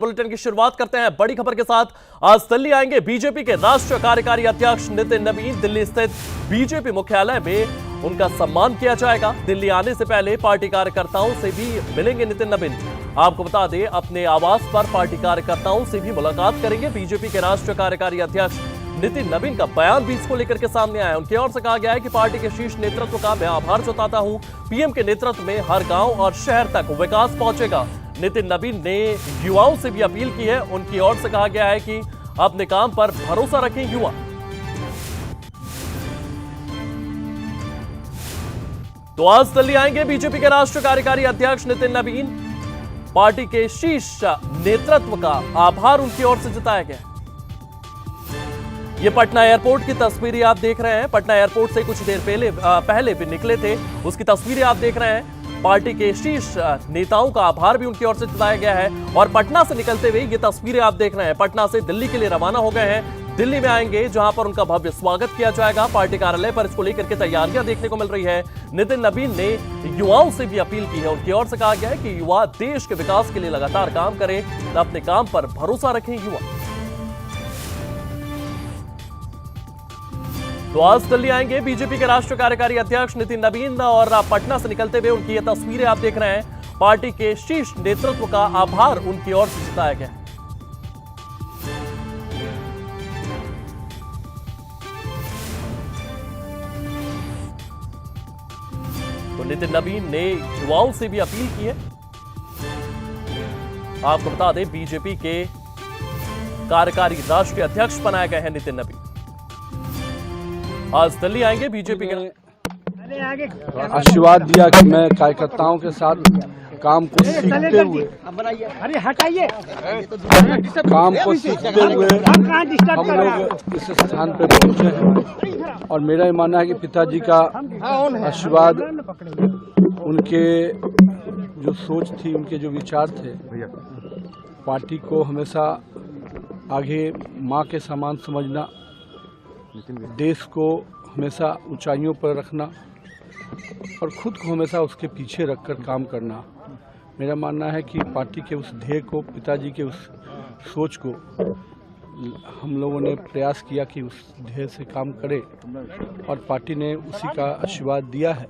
Bulletin की शुरुआत करते हैं बड़ी खबर के साथ। आज दिल्ली आएंगे बीजेपी के राष्ट्रीय कार्यकारी अध्यक्ष नितिन नवीन। दिल्ली स्थित बीजेपी मुख्यालय में उनका सम्मान किया जाएगा। दिल्ली आने से पहले पार्टी कार्यकर्ताओं से भी मिलेंगे नितिन नवीन। आपको बता दें, अपने आवास पर पार्टी कार्यकर्ताओं से भी मुलाकात करेंगे। बीजेपी के राष्ट्रीय कार्यकारी अध्यक्ष नितिन नवीन का बयान भी इसको लेकर के सामने आया। उनकी ओर से कहा गया है कि पार्टी के शीर्ष नेतृत्व का मैं आभार जताता हूं। पीएम के नेतृत्व में हर गांव और शहर तक विकास पहुंचेगा। नितिन नवीन ने युवाओं से भी अपील की है। उनकी ओर से कहा गया है कि अपने काम पर भरोसा रखें युवा। तो आज दिल्ली आएंगे बीजेपी के राष्ट्रीय कार्यकारी अध्यक्ष नितिन नवीन। पार्टी के शीर्ष नेतृत्व का आभार उनकी ओर से जताया गया। ये पटना एयरपोर्ट की तस्वीरें आप देख रहे हैं। पटना एयरपोर्ट से कुछ देर पहले भी निकले थे, उसकी तस्वीरें आप देख रहे हैं। पार्टी के शीर्ष नेताओं का आभार भी उनकी ओर से जताया गया है। और पटना से निकलते हुए ये तस्वीरें आप देख रहे हैं। पटना से दिल्ली के लिए रवाना हो गए हैं। दिल्ली में आएंगे, जहां पर उनका भव्य स्वागत किया जाएगा। पार्टी कार्यालय पर इसको लेकर के तैयारियां देखने को मिल रही है। नितिन नवीन ने युवाओं से भी अपील की है। उनकी ओर से कहा गया है कि युवा देश के विकास के लिए लगातार काम करें, अपने काम पर भरोसा रखें युवा। तो आज दिल्ली आएंगे बीजेपी के राष्ट्रीय कार्यकारी अध्यक्ष नितिन नवीन और पटना से निकलते हुए उनकी ये तस्वीरें आप देख रहे हैं। पार्टी के शीर्ष नेतृत्व का आभार उनकी ओर से जताया गया। तो नितिन नवीन ने युवाओं से भी अपील की है। आपको बता दें, बीजेपी के कार्यकारी राष्ट्रीय अध्यक्ष बनाए गए हैं नितिन नवीन। आज दिल्ली आएंगे बीजेपी के। आशीर्वाद दिया कि मैं कार्यकर्ताओं के साथ काम को सीखते हुए हम लोग इस स्थान पे पहुंचे हैं। और मेरा ये मानना है कि पिताजी का आशीर्वाद, उनके जो सोच थी, उनके जो विचार थे, पार्टी को हमेशा आगे माँ के समान समझना, देश को हमेशा ऊंचाइयों पर रखना और खुद को हमेशा उसके पीछे रखकर काम करना। मेरा मानना है कि पार्टी के उस ध्येय को, पिताजी के उस सोच को हम लोगों ने प्रयास किया कि उस ध्येय से काम करें और पार्टी ने उसी का आशीर्वाद दिया है।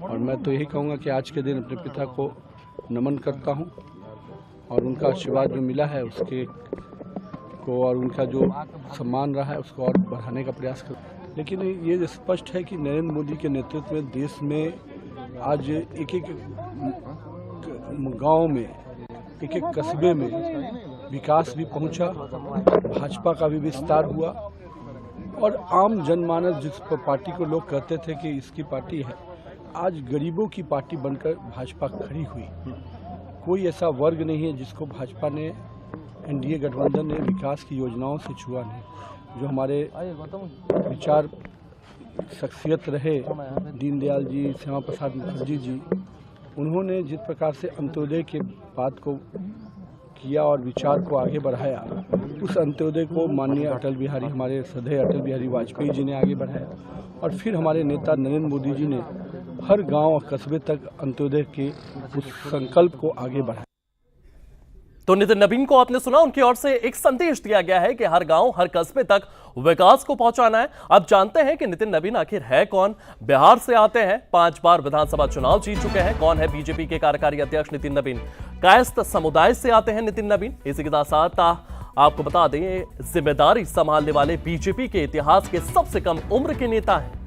और मैं तो यही कहूँगा कि आज के दिन अपने पिता को नमन करता हूँ और उनका आशीर्वाद जो मिला है उसके को और उनका जो सम्मान रहा है उसको और बढ़ाने का प्रयास कर। लेकिन ये स्पष्ट है कि नरेंद्र मोदी के नेतृत्व में देश में आज एक एक गांव में, एक एक कस्बे में विकास भी पहुंचा, भाजपा का भी विस्तार हुआ और आम जनमानस, जिस पर पार्टी को लोग कहते थे कि इसकी पार्टी है, आज गरीबों की पार्टी बनकर भाजपा खड़ी हुई। कोई ऐसा वर्ग नहीं है जिसको भाजपा ने, एनडीए गठबंधन ने विकास की योजनाओं से छुआ नहीं। जो हमारे विचार शख्सियत रहे, दीनदयाल जी, श्यामा प्रसाद मुखर्जी जी, उन्होंने जिस प्रकार से अंत्योदय के बात को किया और विचार को आगे बढ़ाया, उस अंत्योदय को माननीय अटल बिहारी, हमारे श्रद्धेय अटल बिहारी वाजपेयी जी ने आगे बढ़ाया और फिर हमारे नेता नरेंद्र मोदी जी ने हर गांव और कस्बे तक अंत्योदय के उस संकल्प को आगे बढ़ाया। तो नितिन नवीन को आपने सुना, उनकी ओर से एक संदेश दिया गया है कि हर गांव, हर कस्बे तक विकास को पहुंचाना है। अब जानते हैं कि नितिन नवीन आखिर है कौन। बिहार से आते हैं, 5 बार विधानसभा चुनाव जीत चुके हैं। कौन है बीजेपी के कार्यकारी अध्यक्ष नितिन नवीन? कायस्थ समुदाय से आते हैं नितिन नवीन। इसी के साथ आपको बता दें, जिम्मेदारी संभालने वाले बीजेपी के इतिहास के सबसे कम उम्र के नेता हैं।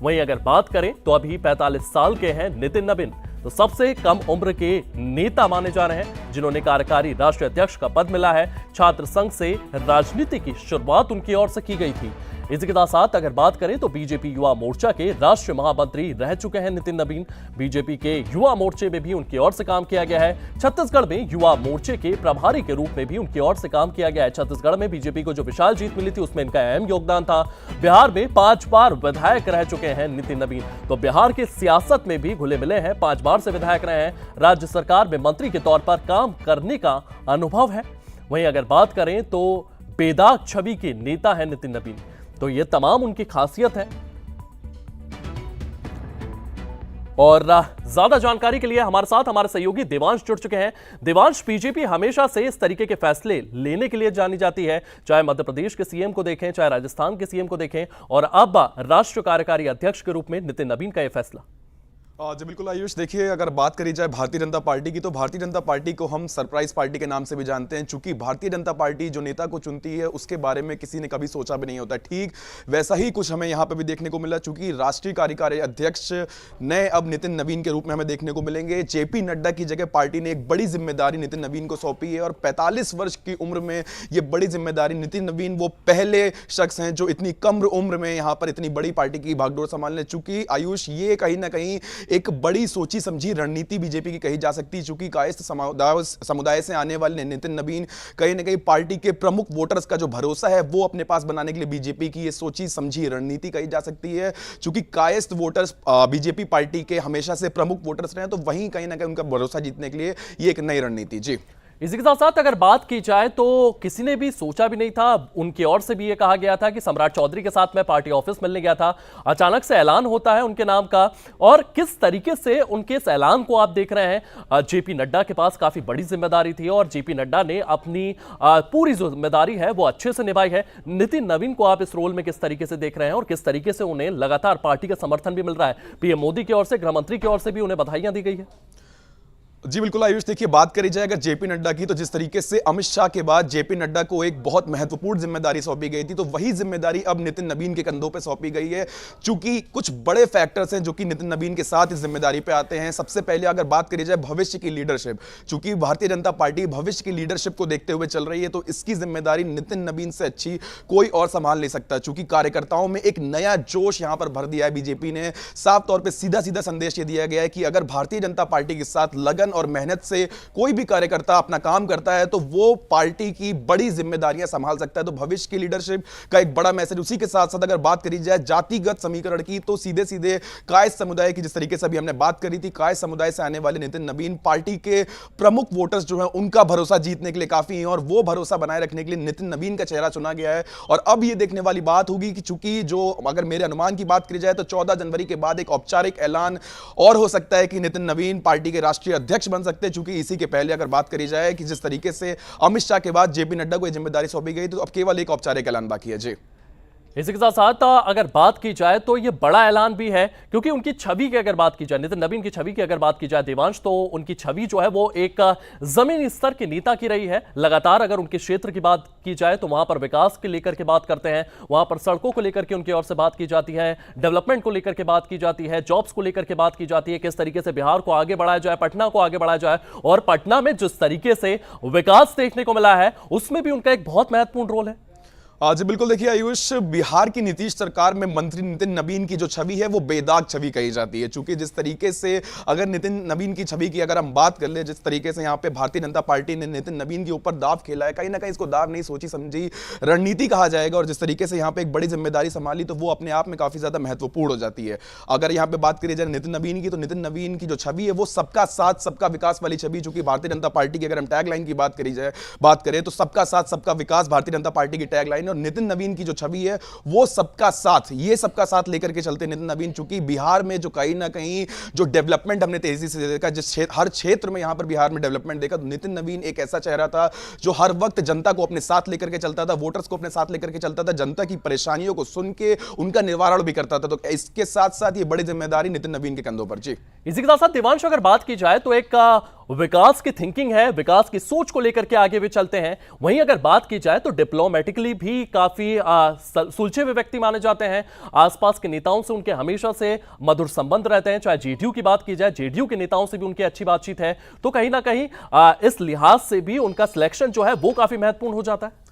वहीं अगर बात करें तो अभी 45 साल के हैं नितिन नवीन। तो सबसे कम उम्र के नेता माने जा रहे हैं जिन्होंने कार्यकारी राष्ट्रीय अध्यक्ष का पद मिला है। छात्र संघ से राजनीति की शुरुआत उनकी ओर से की गई थी। इसी के साथ अगर बात करें तो बीजेपी युवा मोर्चा के राष्ट्रीय महामंत्री रह चुके हैं नितिन नवीन। बीजेपी के युवा मोर्चे में भी उनकी ओर से काम किया गया है। छत्तीसगढ़ में युवा मोर्चे के प्रभारी के रूप में भी उनकी ओर से काम किया गया है। छत्तीसगढ़ में बीजेपी को जो विशाल जीत मिली थी उसमें इनका अहम योगदान था। बिहार में 5 बार विधायक रह चुके हैं नितिन नवीन। तो बिहार की सियासत में भी घुले मिले हैं, 5 बार से विधायक रहे हैं। राज्य सरकार में मंत्री के तौर पर काम करने का अनुभव है। वहीं अगर बात करें तो बेदाग छवि के नेता है नितिन नवीन। तो ये तमाम उनकी खासियत है। और ज्यादा जानकारी के लिए हमारे साथ हमारे सहयोगी देवांश जुड़ चुके हैं। देवांश, बीजेपी हमेशा से इस तरीके के फैसले लेने के लिए जानी जाती है, चाहे मध्य प्रदेश के सीएम को देखें, चाहे राजस्थान के सीएम को देखें, और अब राष्ट्रीय कार्यकारी अध्यक्ष के रूप में नितिन नवीन का यह फैसला। जी बिल्कुल आयुष, देखिए अगर बात करी जाए भारतीय जनता पार्टी की, तो भारतीय जनता पार्टी को हम सरप्राइज पार्टी के नाम से भी जानते हैं, चूंकि भारतीय जनता पार्टी जो नेता को चुनती है उसके बारे में किसी ने कभी सोचा भी नहीं होता। ठीक वैसा ही कुछ हमें यहाँ पे भी देखने को मिला, चूंकि राष्ट्रीय कार्यकारी अध्यक्ष नए अब नितिन नवीन के रूप में हमें देखने को मिलेंगे। जेपी नड्डा की जगह पार्टी ने एक बड़ी जिम्मेदारी नितिन नवीन को सौंपी है, और 45 वर्ष की उम्र में ये बड़ी जिम्मेदारी, नितिन नवीन वो पहले शख्स हैं जो इतनी कम उम्र में यहाँ पर इतनी बड़ी पार्टी की भागदौड़ संभालने। चूंकि आयुष, ये कहीं ना कहीं एक बड़ी सोची समझी रणनीति बीजेपी की कही जा सकती है, चूंकि कायस्थ समुदाय से आने वाले नितिन नवीन कहीं ना कहीं पार्टी के प्रमुख वोटर्स का जो भरोसा है वो अपने पास बनाने के लिए बीजेपी की ये सोची समझी रणनीति कही जा सकती है। चूंकि कायस्थ वोटर्स बीजेपी पार्टी के हमेशा से प्रमुख वोटर्स रहे, तो वहीं कहीं ना कहीं उनका भरोसा जीतने के लिए ये एक नई रणनीति। जी, इसी के साथ साथ अगर बात की जाए तो किसी ने भी सोचा भी नहीं था, उनकी ओर से भी ये कहा गया था कि सम्राट चौधरी के साथ मैं पार्टी ऑफिस मिलने गया था, अचानक से ऐलान होता है उनके नाम का। और किस तरीके से उनके इस ऐलान को आप देख रहे हैं, जेपी नड्डा के पास काफी बड़ी जिम्मेदारी थी और जेपी नड्डा ने अपनी पूरी जिम्मेदारी है वो अच्छे से निभाई है। नितिन नवीन को आप इस रोल में किस तरीके से देख रहे हैं और किस तरीके से उन्हें लगातार पार्टी का समर्थन भी मिल रहा है? पीएम मोदी की ओर से, गृह मंत्री की ओर से भी उन्हें बधाइयां दी गई है। जी बिल्कुल आयुष, देखिए बात करी जाए अगर जेपी नड्डा की, तो जिस तरीके से अमित शाह के बाद जेपी नड्डा को एक बहुत महत्वपूर्ण जिम्मेदारी सौंपी गई थी, तो वही जिम्मेदारी अब नितिन नवीन के कंधों पे सौंपी गई है। चूंकि कुछ बड़े फैक्टर्स हैं जो कि नितिन नवीन के साथ इस जिम्मेदारी पे आते हैं। सबसे पहले अगर बात करी जाए भविष्य की लीडरशिप, चूंकि भारतीय जनता पार्टी भविष्य की लीडरशिप को देखते हुए चल रही है, तो इसकी जिम्मेदारी नितिन नवीन से अच्छी कोई और संभाल नहीं सकता। चूंकि कार्यकर्ताओं में एक नया जोश यहां पर भर दिया है बीजेपी ने। साफ तौर पर सीधा सीधा संदेश ये दिया गया है कि अगर भारतीय जनता पार्टी के साथ लगन और मेहनत से कोई भी कार्यकर्ता अपना काम करता है, तो वो पार्टी की बड़ी जिम्मेदारियां संभाल सकता है। तो भविष्य की लीडरशिप का एक बड़ा मैसेज। उसी के साथ साथ अगर बात करी जाए जातिगत समीकरण की, तो सीधे सीधे कायस्थ समुदाय की, जिस तरीके से अभी हमने बात करी थी, कायस्थ समुदाय से आने वाले नितिन नवीन पार्टी के प्रमुख वोटर्स जो है उनका भरोसा जीतने के लिए काफी है, और वो भरोसा बनाए रखने के लिए नितिन नवीन का चेहरा चुना गया है। और अब यह देखने वाली बात होगी कि चूंकि जो अगर मेरे अनुमान की बात करी जाए, तो 14 जनवरी के बाद एक औपचारिक ऐलान और हो सकता है कि नितिन नवीन पार्टी के राष्ट्रीय अध्यक्ष बन सकते हैं। चूंकि इसी के पहले अगर बात करी जाए कि जिस तरीके से अमित शाह के बाद जेपी नड्डा को यह जिम्मेदारी सौंपी गई, तो अब केवल एक औपचारिक ऐलान बाकी है। जी, इसी के साथ साथ अगर बात की जाए तो ये बड़ा ऐलान भी है, क्योंकि उनकी छवि की अगर बात की जाए, नितिन नवीन की छवि की अगर बात की जाए देवांश, तो उनकी छवि जो है वो एक जमीनी स्तर के नेता की रही है। लगातार अगर उनके क्षेत्र की बात की जाए तो वहां पर विकास के लेकर के बात करते हैं, वहां पर सड़कों को लेकर के उनकी ओर से बात की जाती है, डेवलपमेंट को लेकर के बात की जाती है, जॉब्स को लेकर के बात की जाती है, किस तरीके से बिहार को आगे बढ़ाया जाए, पटना को आगे बढ़ाया जाए। और पटना में जिस तरीके से विकास देखने को मिला है उसमें भी उनका एक बहुत महत्वपूर्ण रोल है। आज बिल्कुल देखिए आयुष, बिहार की नीतीश सरकार में मंत्री नितिन नवीन की जो छवि है वो बेदाग छवि कही जाती है। चूंकि जिस तरीके से अगर नितिन नवीन की छवि की अगर हम बात कर ले, जिस तरीके से यहाँ पे भारतीय जनता पार्टी ने नितिन नवीन के ऊपर दाव खेला है, कहीं ना कहीं इसको दाव नहीं सोची समझी रणनीति कहा जाएगा। और जिस तरीके से यहाँ पे एक बड़ी जिम्मेदारी संभाली, तो वो अपने आप में काफी ज्यादा महत्वपूर्ण हो जाती है। अगर यहाँ पे बात करी जाए नितिन नवीन की, तो नितिन नवीन की जो छवि है वो सबका साथ सबका विकास वाली छवि। चूंकि भारतीय जनता पार्टी की अगर हम टैगलाइन की बात करें, तो सबका साथ सबका विकास भारतीय जनता पार्टी की टैगलाइन। और नितिन नवीन की जो छवि है वो सबका साथ, ये सबका साथ लेकर के चलते नितिन नवीन। चूंकि बिहार में जो कहीं ना कहीं जो डेवलपमेंट हमने तेजी से देखा, जिस हर क्षेत्र में यहां पर बिहार में डेवलपमेंट देखा, तो नितिन नवीन एक ऐसा चेहरा था जो हर वक्त जनता को अपने साथ लेकर के चलता था, वोटर्स को अपने साथ लेकर के चलता था, जनता की परेशानियों को सुन के उनका निवारण भी करता था। तो इसके साथ साथ ये बड़ी जिम्मेदारी नितिन नवीन के कंधों पर। जी, इसी के साथ साथ देवांश अगर बात की जाए तो एक विकास की थिंकिंग है, विकास की सोच को लेकर के आगे भी चलते हैं। वहीं अगर बात की जाए तो डिप्लोमेटिकली भी काफी सुलझे हुए व्यक्ति माने जाते हैं। आसपास के नेताओं से उनके हमेशा से मधुर संबंध रहते हैं। चाहे जेडीयू की बात की जाए, जेडीयू के नेताओं से भी उनकी अच्छी बातचीत है। तो कहीं ना कहीं इस लिहाज से भी उनका सिलेक्शन जो है वो काफी महत्वपूर्ण हो जाता है।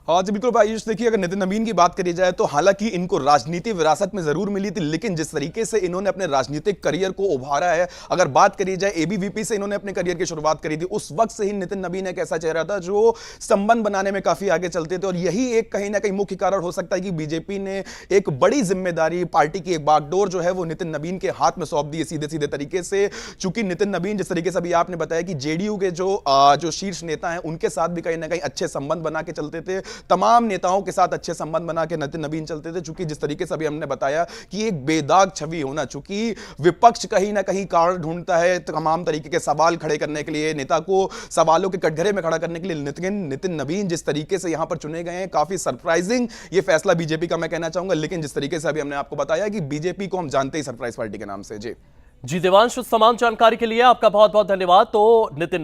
हाँ जी बिल्कुल भाई, देखिए अगर नितिन नवीन की बात करी जाए, तो हालांकि इनको राजनीति विरासत में जरूर मिली थी, लेकिन जिस तरीके से इन्होंने अपने राजनीतिक करियर को उभारा है, अगर बात करी जाए एबीवीपी से इन्होंने अपने करियर की शुरुआत करी थी, उस वक्त से ही नितिन नवीन एक ऐसा चेहरा था जो संबंध बनाने में काफी आगे चलते थे। और यही एक कहीं ना कहीं मुख्य कारण हो सकता है कि बीजेपी ने एक बड़ी जिम्मेदारी, पार्टी की एक बागडोर जो है वो नितिन नवीन के हाथ में सौंप दी है सीधे सीधे तरीके से। चूंकि नितिन नवीन, जिस तरीके से अभी आपने बताया कि जेडीयू के जो शीर्ष नेता हैं उनके साथ भी कहीं ना कहीं अच्छे संबंध बना के चलते थे, तमाम नेताओं के साथ अच्छे संबंध बना के नितिन नवीन चलते थे। चूंकि जिस तरीके से अभी हमने बताया कि एक बेदाग छवि होना, चूंकि विपक्ष कहीं ना कहीं कारण ढूंढता है तमाम तरीके के सवाल खड़े करने के लिए, नेता को सवालों के कटघरे में खड़ा करने के लिए, नितिन नवीन जिस तरीके से यहां पर चुने गए हैं, काफी सरप्राइजिंग ये फैसला बीजेपी का मैं कहना चाहूंगा। लेकिन जिस तरीके से अभी हमने आपको बताया कि बीजेपी को हम जानते ही सरप्राइज पार्टी के नाम से। जी देवांश, तमाम जानकारी के लिए आपका बहुत बहुत धन्यवाद। तो नितिन